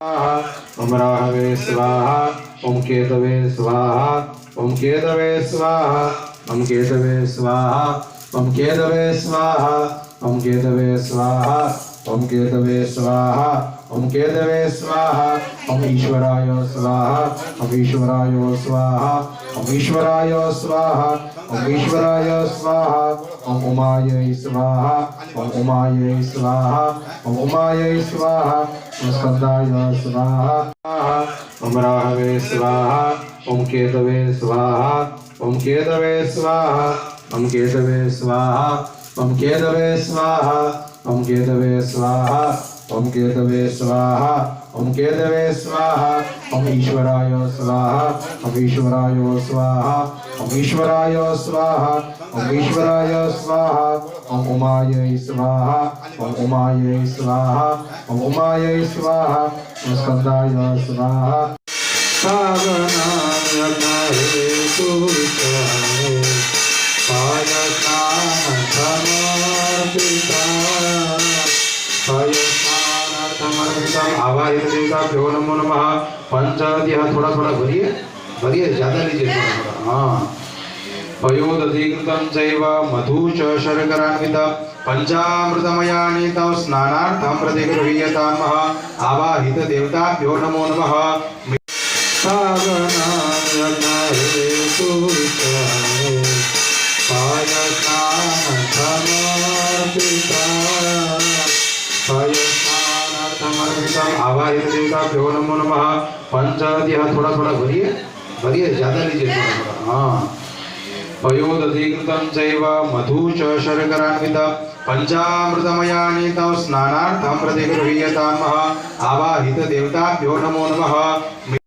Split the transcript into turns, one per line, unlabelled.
ओम Rahway स्वाहा ओम केतवे स्वाहा ओम केतवे स्वाहा ओम केतवे स्वाहा ओम केतवे स्वाहा ओम केतवे स्वाहा ओम केतवे स्वाहा ओम केतवे स्वाहा ओम ईश्वराय स्वाहा ओम ईश्वराय स्वाहा ओम ईश्वराय स्वाहा ओम ईश्वराय स्वाहा ओम उमायै स्वाहा ओम उमायै स्वाहा ओम उमायै स्वाहा ओम स्कंदाय स्वाहा ओम राहवे स्वाहा ओम केतवे स्वाहा ओम केतवे स्वाहा ओम केतवे स्वाहा ओम केतवे स्वाहा ओम केतवे स्वाहा ओम केतवे स्वाहा ओम केतवे स्वाहा ओम ईश्वराय स्वाहा ओम ईश्वराय स्वाहा ओम ईश्वराय स्वाहा ओम ईश्वराय स्वाहा ओम उमायै स्वाहा ओम उमायै स्वाहा ओम उमायै स्वाहा ओम स्कंदाय स्वाहा आवाहित देवताभ्यो नमो नमः। पंचादिहा थोड़ा थोड़ा भरिए भरिए, ज्यादा लीजिए थोड़ा थोड़ा। हाँ, पयोदधिकृतं चैव मधु च शर्करान्वितं पंचामृतमयानीतं स्नानार्थं प्रतिगृह्यतामः। आवाहित देवताभ्यो नमो नमः। आवाहित देवताभ्यो नमो नमः। पंचादिहा थोड़ा थोड़ा भरिए भरिए, ज्यादा लीजिए थोड़ा थोड़ा। हाँ, पयोदधिकृतं चैव मधु च शर्करान्वितं पंचामृतमयानीतं स्नानार्थं प्रतिगृह्यतामः। आवाहित देवताभ्यो नमो नमः।